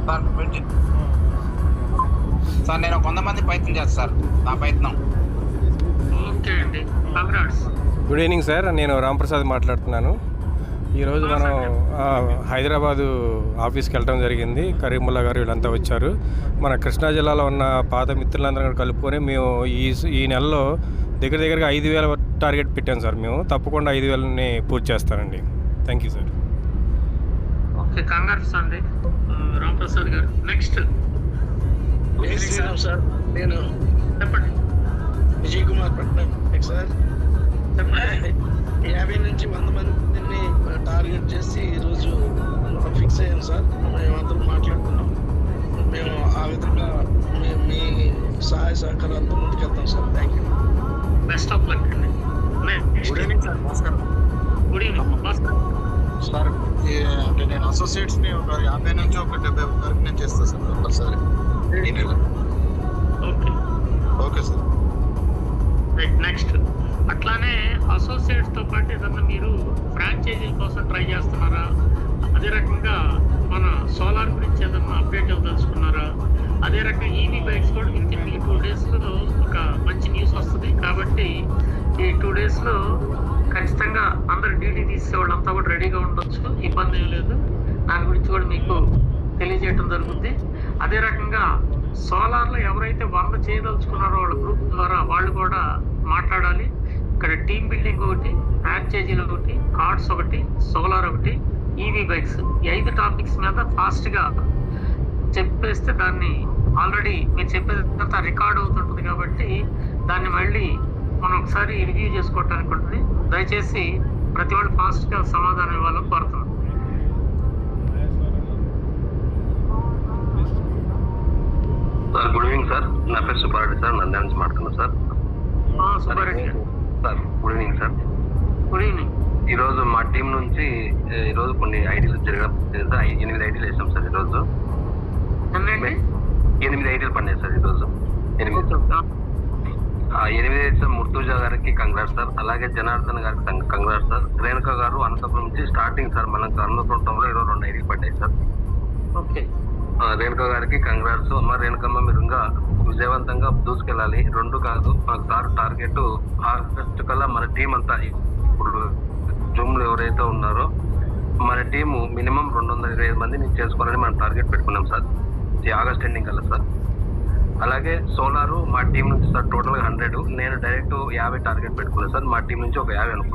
Sir sir నేను 100 మంది ప్రయత్నం చేస్తాను సార్. నా ప్రయత్నం. ఓకే అండి, కంగ్రాట్స్. గుడ్ ఈవినింగ్ సార్, నేను రాంప్రసాద్ మాట్లాడుతున్నాను. ఈరోజు మనం హైదరాబాదు ఆఫీస్కి వెళ్ళడం జరిగింది. కరీముల్లా గారు వీళ్ళంతా వచ్చారు. మన కృష్ణా జిల్లాలో ఉన్న పాత మిత్రులందరూ కూడా కలుపుకొని మేము ఈ నెలలో దగ్గరగా 5,000 టార్గెట్ పెట్టాం సార్. మేము తప్పకుండా 5,000ని పూర్తి చేస్తానండి. Thank you sir. Okay, congrats అండి రాంప్రసాద్ గారు. నెక్స్ట్ సార్, నేను చెప్పండి. విజయ్ కుమార్ పట్నాయక్ సార్. చెప్పండి. 50 నుంచి 100 మందిని టార్గెట్ చేసి ఈరోజు ఫిక్స్ అయ్యాం సార్. మేమందరం మాట్లాడుకున్నాం. మేము ఆ విధంగా మీ సహాయ సహకారాలతో ముందుకెళ్తాం sir. Thank you. Best of luck అండి. Good evening sir. నమస్కారం. గుడ్ ఈవినింగ్ భాస్కర్ సార్, అంటే నేను అసోసియేట్స్ని ఒక 50 నుంచి ఒక 70 వరకు నేను చేస్తాను సార్ కంపల్సరీ ఈ నెల. Okay okay sir. Right. Next అట్లానే అసోసియేట్స్తో పాటు ఏదన్నా మీరు ఫ్రాంచైజీల కోసం ట్రై చేస్తున్నారా? అదే రకంగా మన సోలార్ గురించి ఏదన్నా అప్డేట్ తెలుసుకున్నారా? అదే రకంగా ఈవీ బైక్స్ కూడా విత్ ఇన్ ఈ 2 డేస్లో ఒక మంచి న్యూస్ వస్తుంది. కాబట్టి ఈ 2 డేస్లో ఖచ్చితంగా అందరు డీడీ తీసే వాళ్ళంతా కూడా రెడీగా ఉండొచ్చు, ఇబ్బంది ఏం లేదు. దాని గురించి కూడా మీకు తెలియజేయడం జరుగుతుంది. అదే రకంగా సోలార్లో ఎవరైతే 100 చేయదలుచుకున్నారో వాళ్ళ గ్రూప్ ద్వారా వాళ్ళు కూడా మాట్లాడాలి. ఇక్కడ టీమ్ బిల్డింగ్ ఒకటి, ఫ్రాంచైజీలు ఒకటి, కార్డ్స్ ఒకటి, సోలార్ ఒకటి, ఈవీ బైక్స్, ఈ 5 టాపిక్స్ మీద ఫాస్ట్గా చెప్పేస్తే దాన్ని ఆల్రెడీ మీరు చెప్పేదంతా రికార్డ్ అవుతుంటుంది. కాబట్టి దాన్ని మళ్ళీ మనం ఒకసారి రివ్యూ చేసుకోవటానికి ఉంటుంది. దయచేసి ప్రతి వాళ్ళు ఫాస్ట్గా సమాధానం ఇవ్వాలని కోరుతున్నాం. Sir good evening sir. నా పేరు సుబ్బారెడ్డి సార్, నంద్యాల నుంచి మాట్లాడుతున్నాను sir. Subbareddy sir good evening sir. Good evening. ఈరోజు మా టీం నుంచి ఈరోజు కొన్ని ఐడీలు జరగడం 8 ఐడీలు వేసాం సార్. ఈరోజు 8 ఐడీలు పడినాయి సార్. ఈరోజు 8 వేసిన ముర్తుజా గారికి కంగ్రాట్స్ సార్. అలాగే జనార్దన్ గారికి కంగ్రాట్స్ సార్. రేణుక గారు అనంతపురం నుంచి స్టార్టింగ్ సార్. మనకు అనంతపురంలో ఈరోజు 2 ఐడీలు పడ్డాయి సార్. ఓకే. రేణుక గారికి కంగ్రాట్స్. అమ్మ రేణుకమ్మ, మీరు ఇంకా విజయవంతంగా దూసుకెళ్ళాలి. 2 కాదు, మనకు సార్ టార్గెట్ ఆగస్టు కల్లా మన టీం అంతా, ఇప్పుడు జూమ్లో ఎవరైతే ఉన్నారో మన టీము మినిమం 225 మందిని చేసుకోవాలని మనం టార్గెట్ పెట్టుకున్నాం సార్ ఈ ఆగస్ట్ ఎండింగ్ కల్లా సార్. అలాగే సోలారు మా టీం నుంచి సార్ టోటల్గా 100. నేను డైరెక్ట్ 50 టార్గెట్ పెట్టుకున్నాను సార్. మా టీం నుంచి ఒక 50 అనుకున్నాను.